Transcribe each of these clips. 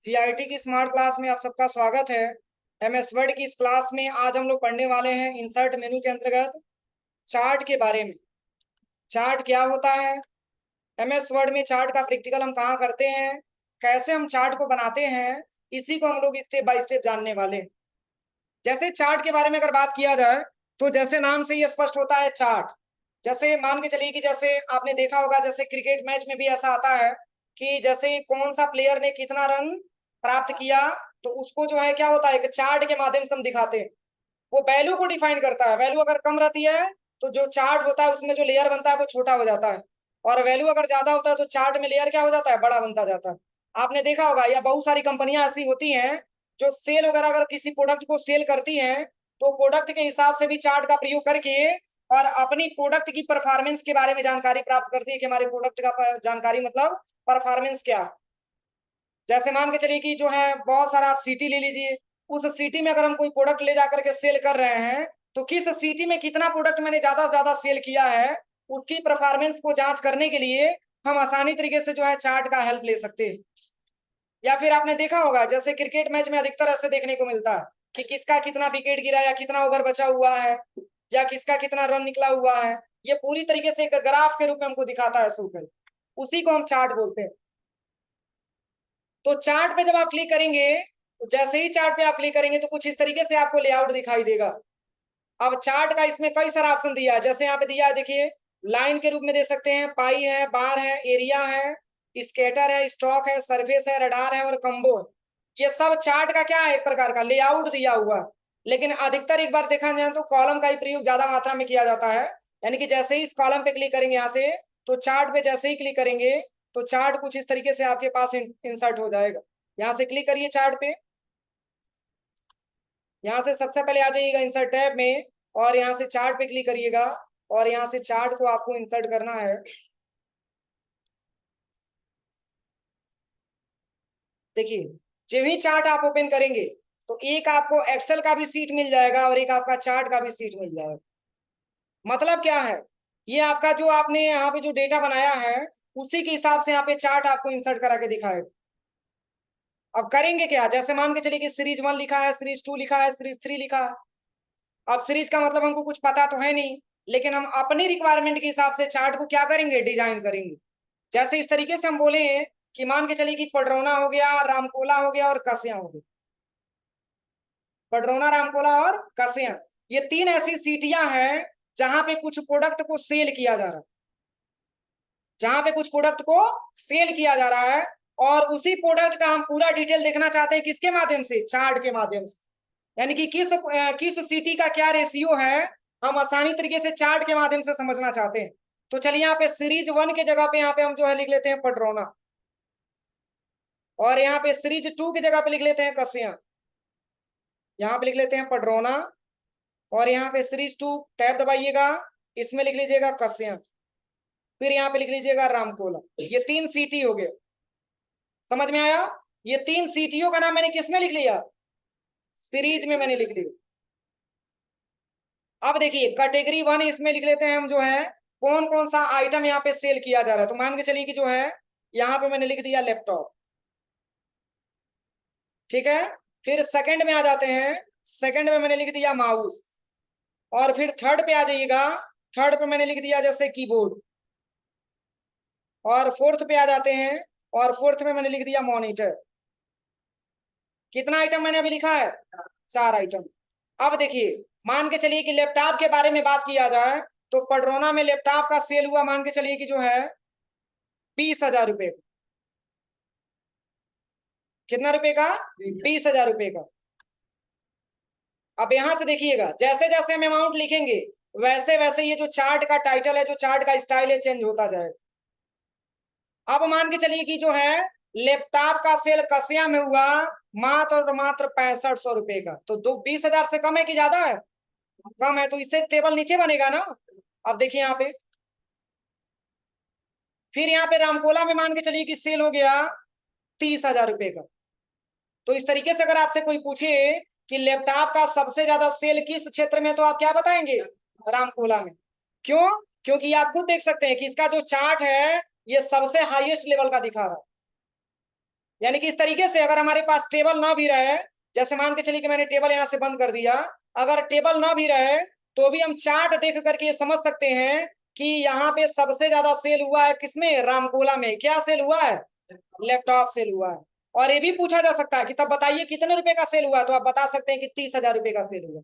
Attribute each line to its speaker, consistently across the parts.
Speaker 1: GIT की smart class में आप सबका स्वागत है। एमएस वर्ड की इस क्लास में आज हम लोग पढ़ने वाले हैं इंसर्ट मेनू के अंतर्गत चार्ट के बारे में। चार्ट क्या होता है, एमएस वर्ड में चार्ट का प्रैक्टिकल हम कहाँ करते हैं, कैसे हम चार्ट को बनाते हैं, इसी को हम लोग स्टेप बाय स्टेप जानने वाले हैं। जैसे चार्ट के बारे में अगर बात किया जाए तो जैसे नाम से ही स्पष्ट होता है चार्ट। जैसे मान के चलिए कि जैसे आपने देखा होगा, जैसे क्रिकेट मैच में भी ऐसा आता है कि जैसे कौन सा प्लेयर ने कितना रन प्राप्त किया, तो उसको जो है क्या होता है, एक चार्ट के माध्यम से हम दिखाते हैं। वो वैल्यू को डिफाइन करता है। वैल्यू अगर कम रहती है तो जो चार्ट होता है उसमें जो लेयर बनता है वो छोटा हो जाता है, और वैल्यू अगर ज्यादा होता है तो चार्ट में लेयर क्या हो जाता है, बड़ा बनता जाता है। आपने देखा होगा, या बहुत सारी कंपनियां ऐसी होती हैं जो सेल वगैरह अगर किसी प्रोडक्ट को सेल करती हैं तो प्रोडक्ट के हिसाब से भी चार्ट का प्रयोग करके और अपनी प्रोडक्ट की परफॉर्मेंस के बारे में जानकारी प्राप्त करती है कि हमारे प्रोडक्ट का जानकारी मतलब परफॉर्मेंस क्या है। जैसे मान के चलिए कि जो है बहुत सारा आप सिटी ले लीजिए, उस सिटी में अगर हम कोई प्रोडक्ट ले जाकर के सेल कर रहे हैं तो किस सिटी में कितना प्रोडक्ट मैंने ज्यादा से ज्यादा सेल किया है, उसकी परफॉर्मेंस को जांच करने के लिए हम आसानी तरीके से जो है चार्ट का हेल्प ले सकते हैं। या फिर आपने देखा होगा, जैसे क्रिकेट मैच में अधिकतर ऐसे देखने को मिलता है कि किसका कितना विकेट गिरा या कितना ओवर बचा हुआ है या किसका कितना रन निकला हुआ है। ये पूरी तरीके से एक ग्राफ के रूप में हमको दिखाता है शो कर, उसी को हम चार्ट बोलते हैं। तो चार्ट पे जब आप क्लिक करेंगे तो जैसे ही चार्ट पे आप क्लिक करेंगे तो कुछ इस तरीके से आपको लेआउट दिखाई देगा। अब चार्ट का इसमें कई सारा ऑप्शन दिया है, जैसे यहाँ पे दिया है देखिए, लाइन के रूप में दे सकते हैं, पाई है, बार है, एरिया है, स्केटर है, स्टॉक है, सरफेस है, रडार है और कम्बो है। ये सब चार्ट का क्या है, एक प्रकार का लेआउट दिया हुआ है। लेकिन अधिकतर एक बार देखा जाए तो कॉलम का ही प्रयोग ज्यादा मात्रा में किया जाता है। यानी कि जैसे ही इस कॉलम पे क्लिक करेंगे यहाँ से, तो चार्ट पे जैसे ही क्लिक करेंगे तो चार्ट कुछ इस तरीके से आपके पास इंसर्ट हो जाएगा। यहाँ से क्लिक करिए चार्ट पे, यहाँ से सबसे पहले आ जाइएगा इंसर्ट टैब में और यहाँ से चार्ट पे क्लिक करिएगा और यहाँ से चार्ट को आपको इंसर्ट करना है। देखिए, जब ही चार्ट आप ओपन करेंगे तो एक आपको एक्सेल का भी सीट मिल जाएगा और एक आपका चार्ट का भी सीट मिल जाएगा। मतलब क्या है, ये आपका जो आपने यहाँ पे जो डेटा बनाया है उसी के हिसाब से यहाँ पे चार्ट आपको इंसर्ट करा के दिखाएगा। अब करेंगे क्या, जैसे मान के चलिए कि सीरीज 1 लिखा है, सीरीज 2 लिखा है, सीरीज 3 लिखा है। अब सीरीज का मतलब हमको कुछ पता तो है नहीं, लेकिन हम अपनी रिक्वायरमेंट के हिसाब से चार्ट को क्या करेंगे, डिजाइन करेंगे। जैसे इस तरीके से हम बोले कि मान के चलिए कि पडरौना हो गया, रामकोला हो गया और कसिया हो गया। पडरौना, रामकोला और कसिया, ये 3 ऐसी सिटियां हैं जहां पे कुछ प्रोडक्ट को सेल किया जा रहा है, जहां पे कुछ प्रोडक्ट को सेल किया जा रहा है। और उसी प्रोडक्ट का हम पूरा डिटेल देखना चाहते हैं, किसके माध्यम से, चार्ट के माध्यम से। यानी कि किस सिटी का क्या रेशियो है, हम आसानी तरीके से चार्ट के माध्यम से समझना चाहते हैं। तो चलिए यहाँ पे सीरीज 1 के जगह पे यहाँ पे हम जो है लिख लेते हैं पडरौना, और यहाँ पे सीरीज 2 की जगह पे लिख लेते हैं कसिया। यहाँ पे लिख लेते हैं पडरौना और यहाँ पे सीरीज 2 टैब दबाइएगा, इसमें लिख लीजिएगा कसिया, फिर यहाँ पे लिख लीजिएगा रामकोला। ये 3 सिटी हो गए, समझ में आया। ये 3 सिटियों का नाम मैंने किसमें लिख लिया, सीरीज में मैंने लिख लिया। अब देखिए कैटेगरी 1 इसमें लिख लेते हैं हम, जो है कौन कौन सा आइटम यहाँ पे सेल किया जा रहा है। तो मान के चलिए कि जो है यहाँ पे मैंने लिख दिया लैपटॉप, ठीक है। फिर सेकंड में आ जाते हैं, सेकंड में मैंने लिख दिया माउस, और फिर थर्ड पे आ जाइएगा, थर्ड पे मैंने लिख दिया जैसे कीबोर्ड, और फोर्थ पे आ जाते हैं और फोर्थ में मैंने लिख दिया मॉनिटर। कितना आइटम मैंने अभी लिखा है, 4 आइटम। अब देखिए, मान के चलिए कि लैपटॉप के बारे में बात किया जाए तो पडरौना में लैपटॉप का सेल हुआ, मान के चलिए कि जो है 20,000 रुपए। कितना रुपए का, 20,000 रुपए का। अब यहां से देखिएगा, जैसे जैसे हम अमाउंट लिखेंगे वैसे वैसे ये जो चार्ट का टाइटल है, जो चार्ट का स्टाइल है, चेंज होता जाएगा। अब मान के चलिए कि जो है लैपटॉप का सेल कसिया में हुआ मात्र और मात्र 6500 रुपए का, तो 20,000 से कम है कि ज्यादा है, कम है, तो इससे टेबल नीचे बनेगा ना। अब देखिए यहाँ पे, फिर यहाँ पे रामकोला में मान के चलिए कि सेल हो गया 30,000 रुपए का। तो इस तरीके से अगर आपसे कोई पूछे कि लैपटॉप का सबसे ज्यादा सेल किस क्षेत्र में, तो आप क्या बताएंगे, रामकोला में। क्यों, क्योंकि आप खुद देख सकते हैं कि इसका जो चार्ट है ये सबसे हाईएस्ट लेवल का दिखा रहा है। यानी कि इस तरीके से अगर हमारे पास टेबल ना भी रहे, जैसे मान के चलिए कि मैंने टेबल यहाँ से बंद कर दिया, अगर टेबल ना भी रहे तो भी हम चार्ट देख करके ये समझ सकते हैं कि यहाँ पे सबसे ज्यादा सेल हुआ है किसमें, रामकोला में। क्या सेल हुआ है, लैपटॉप सेल हुआ है। और ये भी पूछा जा सकता है कि तब बताइए कितने रुपए का सेल हुआ, तो आप बता सकते हैं कि 30,000 रुपए का सेल हुआ।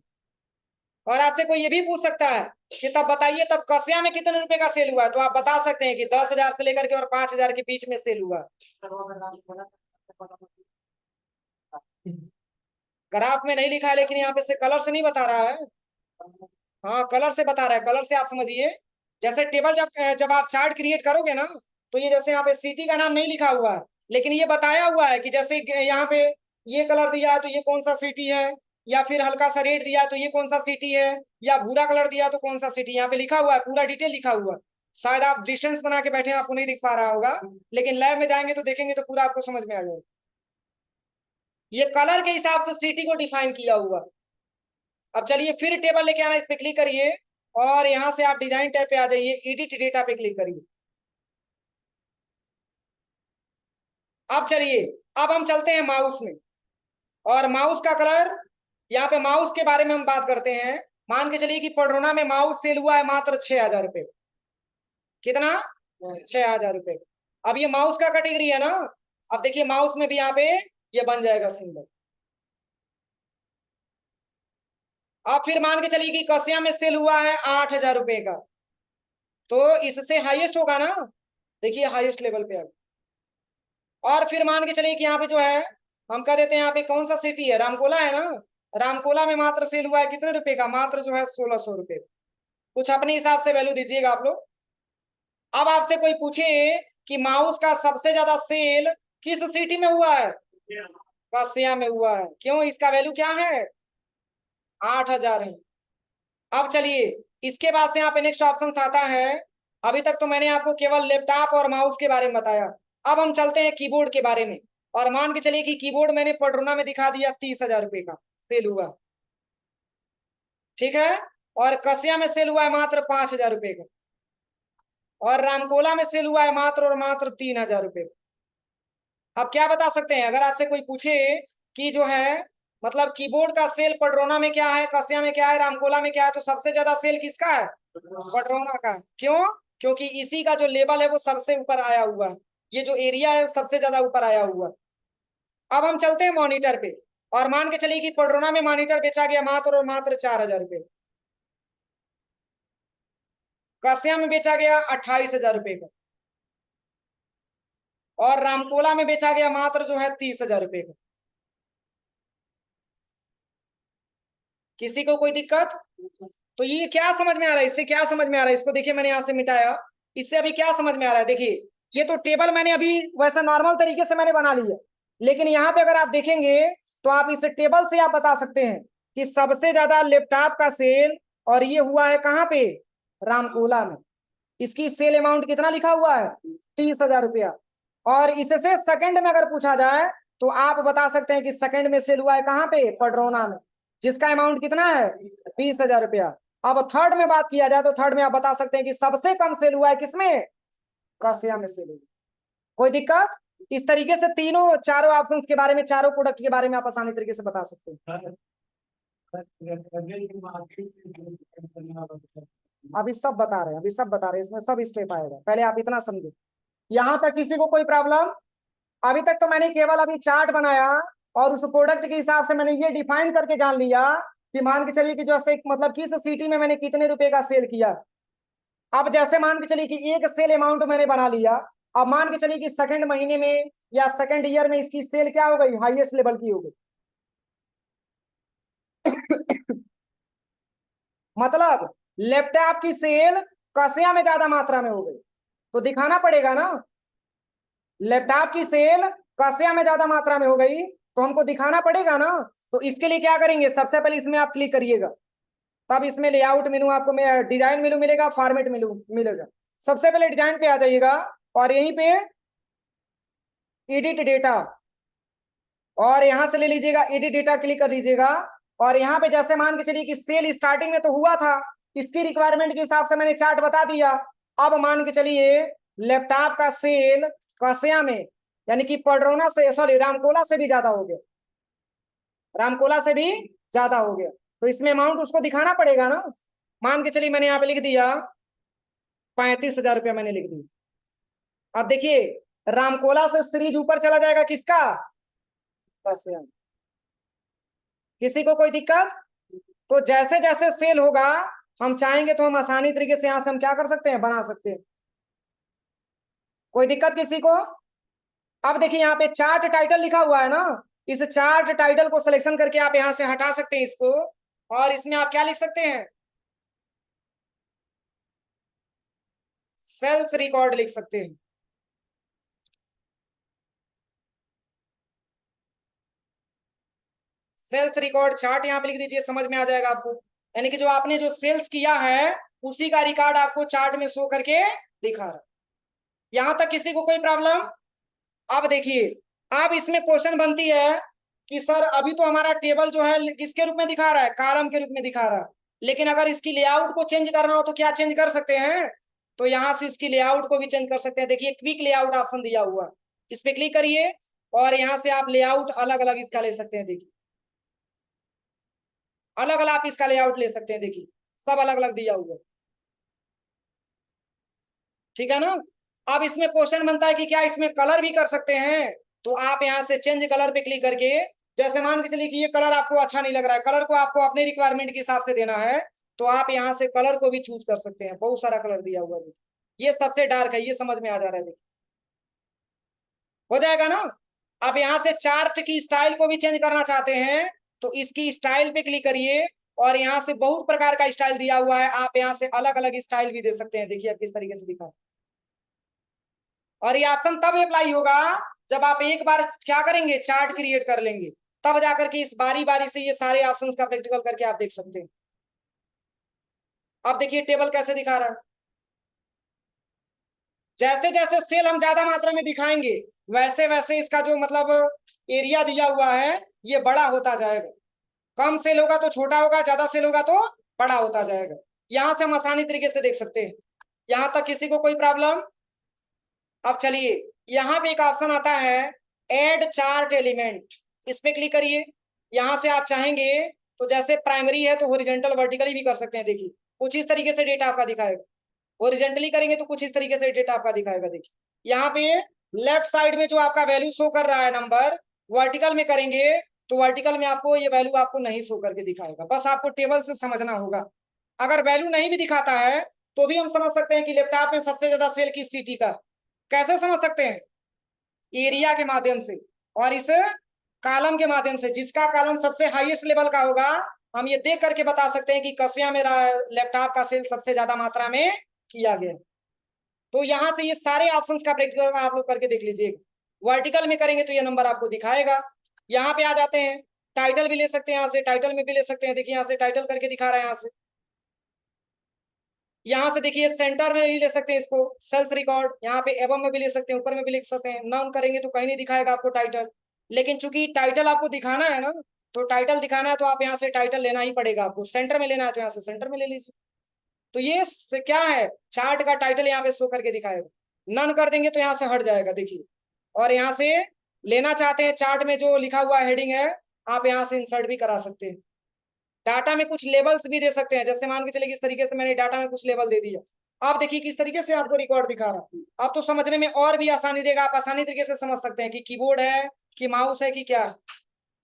Speaker 1: और आपसे कोई ये भी पूछ सकता है कि तब बताइए तब कसिया में कितने रुपए का सेल हुआ, तो आप बता सकते हैं कि 10,000 से लेकर के और 5,000 के बीच में सेल हुआ। ग्राफ में नहीं लिखा है, लेकिन यहाँ पे से कलर से नहीं बता रहा है। हाँ कलर से बता रहा है, कलर से आप समझिए। जैसे टेबल जब जब आप चार्ट क्रिएट करोगे ना, तो ये जैसे यहाँ पे सिटी का नाम नहीं लिखा हुआ है, लेकिन ये बताया हुआ है कि जैसे यहाँ पे ये कलर दिया है तो ये कौन सा सिटी है, या फिर हल्का सा रेड दिया तो ये कौन सा सिटी है, या भूरा कलर दिया तो कौन सा सिटी, यहाँ पे लिखा हुआ है, पूरा डिटेल लिखा हुआ है। शायद आप डिस्टेंस बना के बैठे हैं, आपको नहीं दिख पा रहा होगा, लेकिन लैब में जाएंगे तो देखेंगे तो पूरा आपको समझ में आ जाएगा। ये कलर के हिसाब से सिटी को डिफाइन किया हुआ है। अब चलिए फिर टेबल लेके आना, इस पे क्लिक करिए और यहाँ से आप डिजाइन टैब पे आ जाइए, एडिट डेटा पे क्लिक करिए। अब चलिए, अब हम चलते हैं माउस में, और माउस का कलर, यहाँ पे माउस के बारे में हम बात करते हैं। मान के चलिए कि पडरोना में माउस सेल हुआ है मात्र 6,000 रुपए। कितना, 6,000 रुपए। अब ये माउस का कैटेगरी है ना, अब देखिए माउस में भी यहाँ पे ये बन जाएगा सिंबल। अब फिर मान के चलिए कि कसिया में सेल हुआ है 8,000 रुपए का, तो इससे हाईएस्ट होगा ना, देखिए हाईएस्ट लेवल पे आ। और फिर मान के चलिए कि यहाँ पे जो है हम कह देते हैं यहाँ पे कौन सा सिटी है, रामकोला है ना, रामकोला में मात्र सेल हुआ है कितने रुपए का, मात्र जो है 1,600 रुपए। कुछ अपने हिसाब से वैल्यू दीजिएगा आप लोग। अब आपसे कोई पूछे कि माउस का सबसे ज्यादा सेल किस सिटी में हुआ है, कासिया में हुआ है, क्यों, इसका वैल्यू क्या है, 8,000 है। अब चलिए इसके बाद से यहाँ पे नेक्स्ट ऑप्शन आता है। अभी तक तो मैंने आपको केवल लैपटॉप और माउस के बारे में बताया, अब हम चलते हैं कीबोर्ड के बारे में। और मान के चलिए कि कीबोर्ड मैंने पडरोना में दिखा दिया 30,000 रुपए का सेल हुआ, ठीक है। और कसिया में सेल हुआ है मात्र 5,000 रुपए का, और रामकोला में सेल हुआ है मात्र और मात्र 3,000 रुपए। अब क्या बता सकते हैं, अगर आपसे कोई पूछे कि जो है मतलब कीबोर्ड का सेल पडरोना में क्या है, कसिया में क्या है, रामकोला में क्या है, तो सबसे ज्यादा सेल किसका है, पडरोना का। क्यों, क्योंकि इसी का जो लेवल है वो सबसे ऊपर आया हुआ है, ये जो एरिया है सबसे ज्यादा ऊपर आया हुआ है। अब हम चलते हैं मॉनिटर पे, और मान के चलिए कि पडरोना में मॉनिटर बेचा गया मात्र और मात्र 4,000 रुपए, कसिया में बेचा गया 28,000 रुपए का, और रामकोला में बेचा गया मात्र जो है 30,000 रुपए का। किसी को कोई दिक्कत, तो ये क्या समझ में आ रहा है, इससे क्या समझ में आ रहा है, इसको देखिए मैंने यहाँ से मिटाया, इससे अभी क्या समझ में आ रहा है, देखिए ये तो टेबल मैंने अभी वैसा नॉर्मल तरीके से मैंने बना लिया, लेकिन यहाँ पे अगर आप देखेंगे तो आप इस टेबल से आप बता सकते हैं कि सबसे ज्यादा लैपटॉप का सेल, और ये हुआ है कहाँ पे, रामकोला में। इसकी सेल अमाउंट कितना लिखा हुआ है, 30,000 रुपया। और इससे सेकंड में अगर पूछा जाए तो आप बता सकते हैं कि सेकंड में सेल हुआ है कहाँ पे, पडरोना में, जिसका अमाउंट कितना है, 20,000 रुपया। अब थर्ड में बात किया जाए तो थर्ड में आप बता सकते हैं कि सबसे कम सेल हुआ है किसमें, कसिया में सेल हुआ। कोई दिक्कत, इस तरीके से तीनों चारों ऑप्शंस के बारे में, चारों प्रोडक्ट के बारे में आप आसानी तरीके से बता सकते हैं। अभी सब बता रहे हैं, अभी सब बता रहे हैं, इसमें सब स्टेप आएगा, पहले आप इतना समझो। यहाँ तक किसी को कोई प्रॉब्लम, अभी तक तो मैंने केवल अभी चार्ट बनाया और उस प्रोडक्ट के हिसाब से मैंने ये डिफाइन करके जान लिया कि मान के चलिए कि जैसे मतलब किस सिटी में मैंने कितने रुपए का सेल किया। अब जैसे मान के चलिए कि एक सेल अमाउंट मैंने बना लिया, अब मान के चलिए कि सेकंड महीने में या सेकंड ईयर में इसकी सेल क्या हो गई, हाईएस्ट लेवल की हो गई। मतलब लैपटॉप की सेल कसिया में ज्यादा मात्रा में हो गई, तो दिखाना पड़ेगा ना, लैपटॉप की सेल कसिया में ज्यादा मात्रा में हो गई तो हमको दिखाना पड़ेगा ना। तो इसके लिए क्या करेंगे, सबसे पहले इसमें आप क्लिक करिएगा, तब इसमें लेआउट मेनू आपको डिजाइन मेनू मिलेगा, फॉर्मेट मेनू मिलेगा। सबसे पहले डिजाइन पे आ जाइएगा और यहीं पे एडिट डेटा, और यहां से ले लीजिएगा एडिट डेटा, क्लिक कर दीजिएगा। और यहाँ पे जैसे मान के चलिए कि सेल स्टार्टिंग में तो हुआ था, इसकी रिक्वायरमेंट के हिसाब से मैंने चार्ट बता दिया। अब मान के चलिए लैपटॉप का सेल कसिया में यानी कि पडरौना से, सॉरी, रामकोला से भी ज्यादा हो गया, रामकोला से भी ज्यादा हो गया। तो इसमें अमाउंट उसको दिखाना पड़ेगा ना। मान के चलिए मैंने यहाँ पे लिख दिया 35,000 रुपया मैंने लिख दिया। अब देखिए रामकोला से सीरीज ऊपर चला जाएगा किसका, बस यार। किसी को कोई दिक्कत? तो जैसे जैसे सेल होगा हम चाहेंगे तो हम आसानी तरीके से यहां से हम क्या कर सकते हैं, बना सकते हैं। कोई दिक्कत किसी को? अब देखिए यहाँ पे चार्ट टाइटल लिखा हुआ है ना, इस चार्ट टाइटल को सिलेक्शन करके आप यहां से हटा सकते हैं इसको, और इसमें आप क्या लिख सकते हैं, सेल्स रिकॉर्ड लिख सकते हैं। सेल्स रिकॉर्ड चार्ट यहाँ पे लिख दीजिए, समझ में आ जाएगा आपको। यानी कि जो आपने जो सेल्स किया है उसी का रिकॉर्ड आपको चार्ट में शो करके दिखा रहा है। यहां तक किसी को कोई प्रॉब्लम? अब देखिए अब इसमें क्वेश्चन बनती है कि सर अभी तो हमारा टेबल जो है किसके रूप में दिखा रहा है, कॉलम के रूप में दिखा रहा है, लेकिन अगर इसकी लेआउट को चेंज करना हो तो क्या चेंज कर सकते हैं? तो यहां से इसकी लेआउट को भी चेंज कर सकते हैं। देखिए क्विक लेआउट ऑप्शन दिया हुआ है, इस पे क्लिक करिए और यहां से आप लेआउट अलग अलग इसका ले सकते हैं। देखिए अलग अलग आप इसका लेआउट ले सकते हैं, देखिए सब अलग अलग दिया हुआ है, ठीक है ना। अब इसमें क्वेश्चन बनता है कि क्या इसमें कलर भी कर सकते हैं? तो आप यहाँ से चेंज कलर पे क्लिक करके, जैसे मान के चलिए कि ये कलर आपको अच्छा नहीं लग रहा है, कलर को आपको अपने रिक्वायरमेंट के हिसाब से देना है, तो आप यहाँ से कलर को भी चूज कर सकते हैं। बहुत सारा कलर दिया हुआ है, ये सबसे डार्क है, ये समझ में आ जा रहा है, देखिए हो जाएगा ना। अब यहाँ से चार्ट की स्टाइल को भी चेंज करना चाहते हैं तो इसकी स्टाइल पे क्लिक करिए, और यहाँ से बहुत प्रकार का स्टाइल दिया हुआ है, आप यहाँ से अलग अलग स्टाइल भी दे सकते हैं। देखिए अब किस तरीके से दिखा, और ये ऑप्शन तब अप्लाई होगा जब आप एक बार क्या करेंगे, चार्ट क्रिएट कर लेंगे, तब जाकर के इस बारी बारी से ये सारे ऑप्शंस का प्रैक्टिकल करके आप देख सकते हैं। अब देखिए टेबल कैसे दिखा रहा है। जैसे जैसे सेल हम ज्यादा मात्रा में दिखाएंगे वैसे वैसे इसका जो मतलब एरिया दिया हुआ है ये बड़ा होता जाएगा। कम सेल होगा तो छोटा होगा, ज्यादा सेल होगा तो बड़ा होता जाएगा। यहां से हम आसानी तरीके से देख सकते हैं। यहां तक किसी को कोई प्रॉब्लम? अब चलिए यहाँ पे एक ऑप्शन आता है ऐड चार्ट एलिमेंट, इस पे क्लिक करिए। यहां से आप चाहेंगे तो जैसे प्राइमरी है तो हॉरिजॉन्टल वर्टिकली भी कर सकते हैं। देखिए कुछ इस तरीके से डेटा आपका दिखाएगा, हॉरिजॉन्टली करेंगे तो कुछ इस तरीके से डेटा आपका दिखाएगा। देखिए यहाँ पे लेफ्ट साइड में जो आपका वैल्यू शो कर रहा है नंबर, वर्टिकल में करेंगे तो वर्टिकल में आपको ये वैल्यू आपको नहीं शो करके दिखाएगा। बस आपको टेबल से समझना होगा। अगर वैल्यू नहीं भी दिखाता है तो भी हम समझ सकते हैं कि लैपटॉप में सबसे ज्यादा सेल किस सिटी का। कैसे समझ सकते हैं? एरिया के माध्यम से और इस कॉलम के माध्यम से, जिसका कॉलम सबसे हाईएस्ट लेवल का होगा हम ये देख करके बता सकते हैं कि कसिया में लैपटॉप का सेल सबसे ज्यादा मात्रा में किया गया। तो यहाँ से ये सारे ऑप्शंस का प्रैक्टिकल आप लोग करके देख लीजिएगा। वर्टिकल में करेंगे तो ये नंबर आपको दिखाएगा। यहाँ पे आ जाते हैं, टाइटल भी ले सकते हैं, यहाँ से टाइटल में भी ले सकते हैं। देखिए यहाँ से टाइटल करके दिखा रहा है। यहाँ से देखिए सेंटर में भी ले सकते हैं इसको, सेल्स रिकॉर्ड, यहाँ पे एबव में भी ले सकते हैं, ऊपर में भी लिख सकते हैं। नाउन करेंगे तो कहीं नहीं दिखाएगा आपको टाइटल, लेकिन चूंकि टाइटल आपको दिखाना है ना, तो टाइटल दिखाना है तो आप यहाँ से टाइटल लेना ही पड़ेगा आपको। सेंटर में लेना है तो यहाँ से सेंटर में ले लीजिए। तो ये क्या है, चार्ट का टाइटल यहाँ पे शो करके दिखाएगा। नन कर देंगे तो यहाँ से हट जाएगा, देखिए। और यहाँ से लेना चाहते हैं चार्ट में जो लिखा हुआ हेडिंग है, आप यहाँ से इंसर्ट भी करा सकते हैं। डाटा में कुछ लेबल्स भी दे सकते हैं, जैसे मान के चलिए इस तरीके से मैंने डाटा में कुछ लेबल दे दिया। आप देखिए किस तरीके से आपको रिकॉर्ड दिखा रहा है। आप तो समझने में और भी आसानी देगा, आप आसानी तरीके से समझ सकते हैं कि कीबोर्ड है कि माउस है कि क्या है।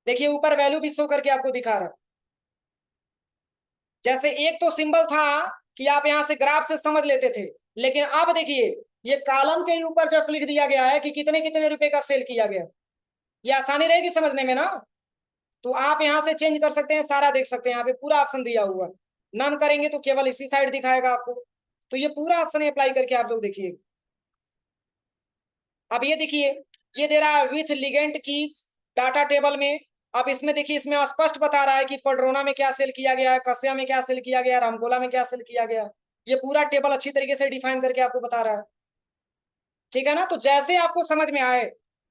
Speaker 1: देखिए ऊपर वैल्यू भी शो करके आपको दिखा रहा है। जैसे एक तो सिंबल था कि आप यहाँ से ग्राफ से समझ लेते थे, लेकिन अब देखिए ये कॉलम के ऊपर जस्ट लिख दिया गया है कि कितने कितने रुपए का सेल किया गया। ये आसानी रहेगी समझने में ना। तो आप यहाँ से चेंज कर सकते हैं, सारा देख सकते हैं। यहाँ पे पूरा ऑप्शन दिया हुआ है। नन करेंगे तो केवल इसी साइड दिखाएगा आपको। तो ये पूरा ऑप्शन अप्लाई करके आप लोग देखिए। अब ये देखिए ये दे रहा है with ligand keys data table में। अब इसमें देखिए इसमें स्पष्ट बता रहा है कि पडरौना में क्या सेल किया गया है, कस्या में क्या सेल किया गया, रामकोला में क्या सेल किया गया। ये पूरा टेबल अच्छी तरीके से डिफाइन करके आपको बता रहा है, ठीक है ना। तो जैसे आपको समझ में आए,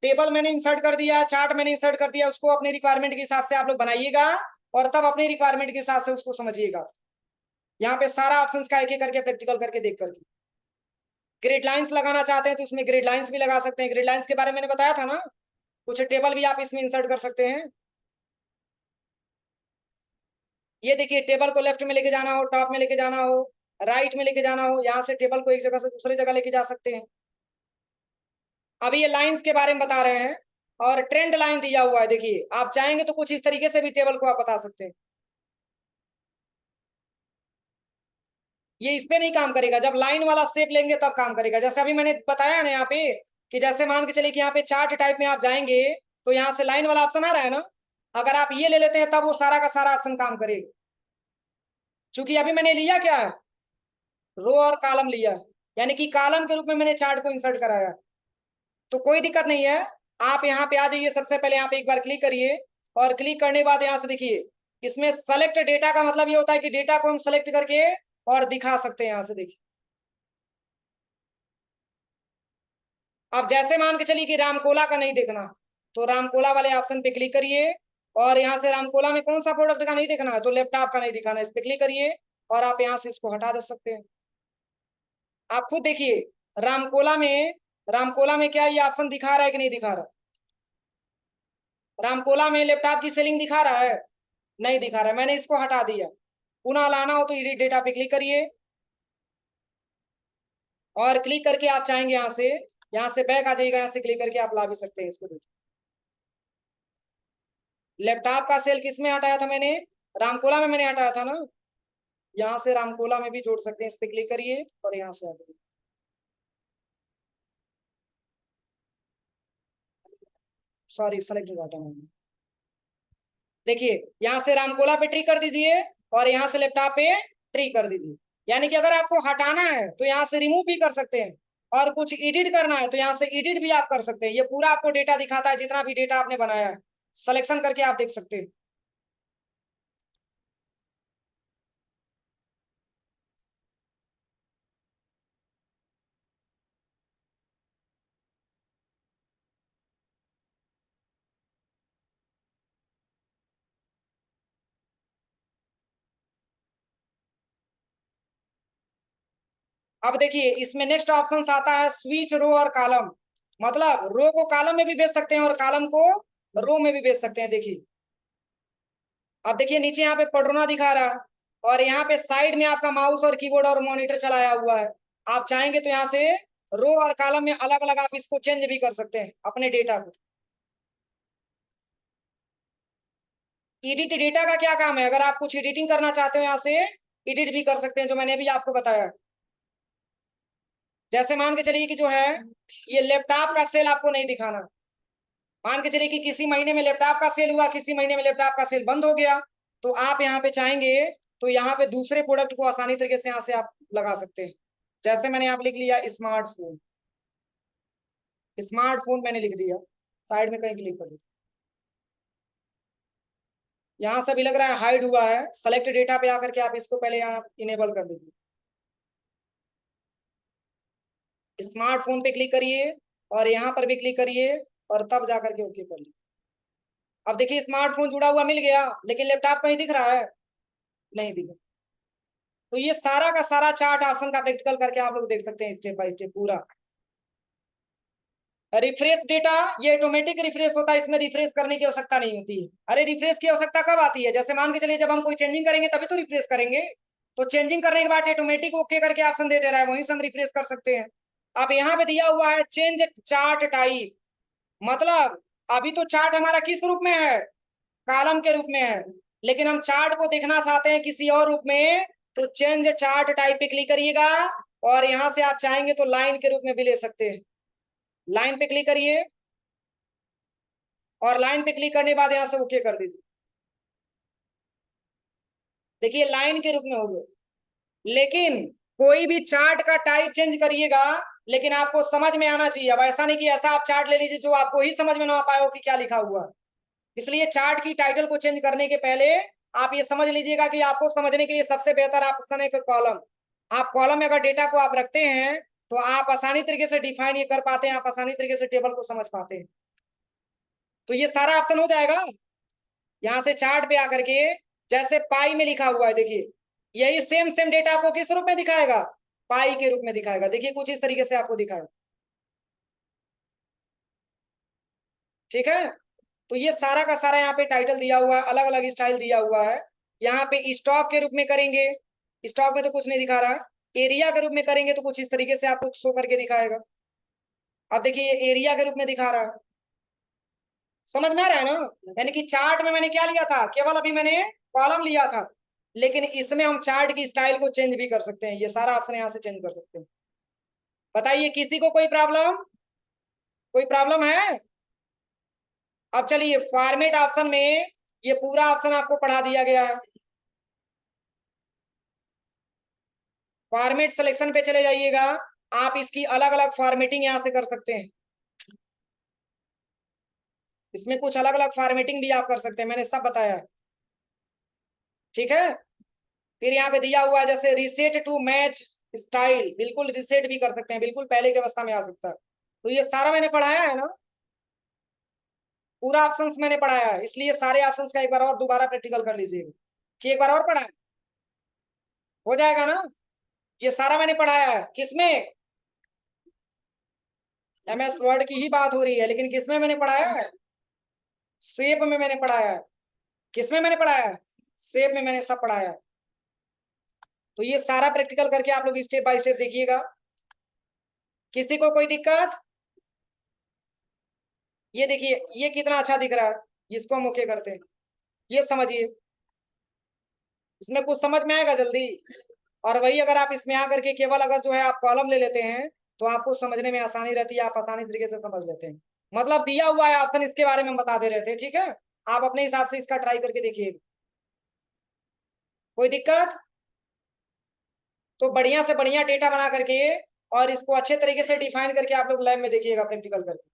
Speaker 1: टेबल मैंने इंसर्ट कर दिया, चार्ट मैंने इंसर्ट कर दिया, उसको अपने रिक्वायरमेंट के हिसाब से आप लोग बनाइएगा और तब अपने रिक्वायरमेंट के हिसाब से उसको समझिएगा। यहाँ पे सारा ऑप्शंस का एक एक करके प्रैक्टिकल करके देख करके ग्रिड लाइंस लगाना चाहते हैं तो इसमें ग्रिड लाइंस भी लगा सकते हैं। ग्रिड लाइंस के बारे में मैंने बताया था ना, कुछ टेबल भी आप इसमें इंसर्ट कर सकते हैं। ये देखिए, टेबल को लेफ्ट में लेके जाना हो, टॉप में लेके जाना हो, राइट में लेके जाना हो, यहाँ से टेबल को एक जगह से दूसरी जगह लेके जा सकते हैं। अभी ये लाइंस के बारे में बता रहे हैं, और ट्रेंड लाइन दिया हुआ है। देखिए, आप चाहेंगे तो कुछ इस तरीके से भी टेबल को आप बता सकते हैं। ये इस पे नहीं काम करेगा, जब लाइन वाला शेप लेंगे तब काम करेगा। जैसे अभी मैंने बताया ना यहाँ पे, कि जैसे मान के चलिए कि यहाँ पे चार्ट टाइप में आप जाएंगे, तो यहाँ से लाइन वाला ऑप्शन आ रहा है ना, अगर आप ये ले लेते हैं तब वो सारा का सारा ऑप्शन काम करेगा। चूंकि अभी मैंने लिया क्या है, रो और कॉलम लिया है, यानी कि कॉलम के रूप में मैंने चार्ट को इंसर्ट कराया, तो कोई दिक्कत नहीं है। आप यहाँ पे आ जाइए, सबसे पहले यहाँ पे एक बार क्लिक करिए, और क्लिक करने के बाद यहाँ से देखिए, इसमें सेलेक्ट डेटा का मतलब ये होता है कि डेटा को हम सेलेक्ट करके और दिखा सकते हैं। यहाँ से देखिए, अब जैसे मान के चलिए कि रामकोला का नहीं देखना, तो रामकोला वाले ऑप्शन पे क्लिक करिए, और यहाँ से रामकोला में कौन सा प्रोडक्ट का नहीं देखना है, तो लैपटॉप का नहीं दिखाना है, इस पे क्लिक करिए, और आप यहाँ से इसको हटा दे सकते हैं। आप खुद देखिए, रामकोला में रामकोला में क्या ये ऑप्शन दिखा रहा है कि नहीं दिखा रहा। रामकोला में लैपटॉप की सेलिंग दिखा रहा है, नहीं दिखा रहा है, मैंने इसको हटा दिया। पुनः लाना हो तो एडिट डेटा पे क्लिक करिए, और क्लिक करके आप चाहेंगे यहाँ से बैक आ जाइएगा, यहाँ से क्लिक करके आप ला भी सकते हैं इसको। लैपटॉप का सेल किस में हटाया था मैंने, रामकोला में मैंने हटाया था ना, यहाँ से रामकोला में भी जोड़ सकते हैं, इस पे क्लिक करिए और यहाँ से आ जाइए। सॉरी, सेलेक्ट डाटा मैंने, देखिए यहाँ से रामकोला पे ट्रिक कर दीजिए, और यहाँ से लैपटॉप पे ट्रिक कर दीजिए। यानी कि अगर आपको हटाना है तो यहाँ से रिमूव भी कर सकते हैं, और कुछ एडिट करना है तो यहाँ से एडिट भी आप कर सकते हैं। ये पूरा आपको डेटा दिखाता है, जितना भी डेटा आपने बनाया है, सिलेक्शन करके आप देख सकते हैं। अब देखिए, इसमें नेक्स्ट ऑप्शन आता है स्विच रो और कॉलम, मतलब रो को कॉलम में भी भेज सकते हैं और कॉलम को रो में भी भेज सकते हैं। देखिए, अब देखिए नीचे यहाँ पे पढ़ना दिखा रहा है, और यहाँ पे साइड में आपका माउस और कीबोर्ड और मॉनिटर चलाया हुआ है। आप चाहेंगे तो यहाँ से रो और कॉलम में अलग अलग आप इसको चेंज भी कर सकते हैं अपने डेटा को। एडिट डेटा का क्या काम है, अगर आप कुछ एडिटिंग करना चाहते हो यहाँ से एडिट भी कर सकते हैं, जो मैंने अभी आपको बताया। जैसे मान के चलिए कि जो है, ये लैपटॉप का सेल आपको नहीं दिखाना, मान के चलिए कि किसी महीने में लैपटॉप का सेल हुआ, किसी महीने में लैपटॉप का सेल बंद हो गया, तो आप यहाँ पे चाहेंगे तो यहाँ पे दूसरे प्रोडक्ट को आसानी तरीके से यहाँ से आप लगा सकते हैं। जैसे मैंने यहाँ पे लिख लिया स्मार्टफोन, स्मार्टफोन मैंने लिख दिया, साइड में कहीं क्लिक कर दिया, यहाँ से भी लग रहा है हाइड हुआ है। सेलेक्ट डेटा पे आकर के आप इसको पहले यहाँ इनेबल कर दीजिए, स्मार्टफोन पे क्लिक करिए, और यहाँ पर भी क्लिक करिए, और तब जाकर के ओके कर लीजिए। अब देखिए, स्मार्टफोन जुड़ा हुआ मिल गया, लेकिन लैपटॉप कहीं दिख रहा है, नहीं दिख। तो ये सारा का सारा चार्ट ऑप्शन का प्रैक्टिकल करके आप लोग देख सकते हैं स्टेप बाय स्टेप पूरा। रिफ्रेश डेटा, ये ऑटोमेटिक रिफ्रेश होता है, इसमें रिफ्रेश करने की आवश्यकता नहीं होती है। अरे रिफ्रेश की आवश्यकता कब आती है, जैसे मान के चलिए जब हम कोई चेंजिंग करेंगे तभी तो रिफ्रेश करेंगे, तो चेंजिंग करने के बाद ऑटोमेटिक ओके करके ऑप्शन दे दे रहा है, वहीं से हम रिफ्रेश कर सकते हैं। अब यहाँ पे दिया हुआ है चेंज चार्ट टाइप, मतलब अभी तो चार्ट हमारा किस रूप में है, कॉलम के रूप में है, लेकिन हम चार्ट को देखना चाहते हैं किसी और रूप में, तो चेंज चार्ट टाइप पे क्लिक करिएगा, और यहां से आप चाहेंगे तो लाइन के रूप में भी ले सकते हैं। लाइन पे क्लिक करिए, और लाइन पे क्लिक करने के बाद यहां से ओके कर दीजिए। देखिए, लाइन के रूप में हो गया। लेकिन कोई भी चार्ट का टाइप चेंज करिएगा, लेकिन आपको समझ में आना चाहिए। अब ऐसा नहीं कि ऐसा आप चार्ट ले लीजिए जो आपको ही समझ में ना आ पाए हो कि क्या लिखा हुआ। इसलिए चार्ट की टाइटल को चेंज करने के पहले आप ये समझ लीजिएगा कि आपको समझने के लिए सबसे बेहतर ऑप्शन है कॉलम। आप कॉलम में अगर डेटा को आप रखते हैं, तो आप आसानी तरीके से डिफाइन ये कर पाते हैं, आप आसानी तरीके से टेबल को समझ पाते हैं। तो ये सारा ऑप्शन हो जाएगा। यहाँ से चार्ट पे आकर के, जैसे पाई में लिखा हुआ है, देखिए यही सेम सेम डेटा आपको किस रूप में दिखाएगा, पाई के रूप में दिखाएगा। देखिए कुछ इस तरीके से आपको दिखाएगा, ठीक है। तो ये सारा का सारा यहाँ पे टाइटल दिया हुआ है, अलग अलग स्टाइल दिया हुआ है। यहाँ पे स्टॉक के रूप में करेंगे, स्टॉक में तो कुछ नहीं दिखा रहा, एरिया के रूप में करेंगे तो कुछ इस तरीके से आपको शो करके दिखाएगा। अब देखिए ये एरिया के रूप में दिखा रहा है, समझ में आ रहा है ना। यानी कि चार्ट में मैंने क्या लिया था, केवल अभी मैंने कॉलम लिया था, लेकिन इसमें हम चार्ट की स्टाइल को चेंज भी कर सकते हैं। ये सारा ऑप्शन यहाँ से चेंज कर सकते हैं। बताइए किसी को कोई प्रॉब्लम, कोई प्रॉब्लम है? अब चलिए फॉर्मेट ऑप्शन में ये पूरा ऑप्शन आपको पढ़ा दिया गया है। फॉर्मेट सिलेक्शन पे चले जाइएगा, आप इसकी अलग अलग फॉर्मेटिंग यहां से कर सकते हैं। इसमें कुछ अलग अलग फॉर्मेटिंग भी आप कर सकते हैं, मैंने सब बताया है, ठीक है। फिर यहाँ पे दिया हुआ है जैसे रिसेट टू मैच स्टाइल, बिल्कुल रिसेट भी कर सकते हैं, बिल्कुल पहले की अवस्था में आ सकता है। तो ये सारा मैंने पढ़ाया है ना, पूरा ऑप्शंस मैंने पढ़ाया है, इसलिए सारे ऑप्शंस का एक बार और दोबारा प्रैक्टिकल कर लीजिएगा कि एक बार और पढ़ा है, हो जाएगा ना। ये सारा मैंने पढ़ाया है, किसमें? एमएस वर्ड की ही बात हो रही है, लेकिन किसमें मैंने पढ़ाया है? शेप में मैंने पढ़ाया है। किसमें मैंने पढ़ाया है? शेप में मैंने सब पढ़ाया है। तो ये सारा प्रैक्टिकल करके आप लोग स्टेप बाय स्टेप देखिएगा। किसी को कोई दिक्कत? ये देखिए ये कितना अच्छा दिख रहा है, इसको हम ओके करते हैं। ये समझिए, इसमें कुछ समझ में आएगा जल्दी। और वही अगर आप इसमें आकर के केवल अगर जो है आप कॉलम ले लेते हैं तो आपको समझने में आसानी रहती है, आप आसानी तरीके से समझ लेते हैं। मतलब दिया हुआ है ऑप्शन, इसके बारे में हम बता दे रहे थे, ठीक है। आप अपने हिसाब से इसका ट्राई करके देखिए। कोई दिक्कत? तो बढ़िया से बढ़िया डेटा बना करके और इसको अच्छे तरीके से डिफाइन करके आप लोग लैब में देखिएगा प्रैक्टिकल करके।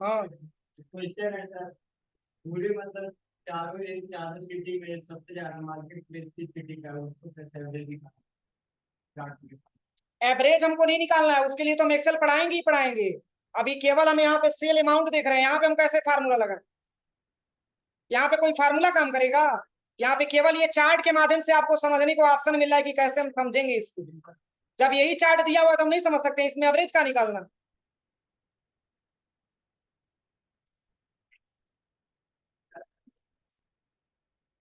Speaker 1: हाँ
Speaker 2: क्वेश्चन है सर, पूरी मतलब चारों सिटी में सबसे ज्यादा मार्केट प्लेस की सिटी का है, उसको कैसे एवरेज निकालना।
Speaker 1: एवरेज हमको नहीं निकालना है, उसके लिए तो हम एक्सेल पढ़ाएंगे ही पढ़ाएंगे। अभी केवल हम यहाँ पे सेल अमाउंट देख रहे हैं, यहाँ पे हम कैसे फार्मूला लगाएं? यहाँ पे कोई फार्मूला काम करेगा? यहाँ पे केवल ये चार्ट के माध्यम से आपको समझने को ऑप्शन मिल रहा है कि कैसे हम समझेंगे इसको। जब यही चार्ट दिया हुआ तो हम नहीं समझ सकते इसमें एवरेज का निकालना।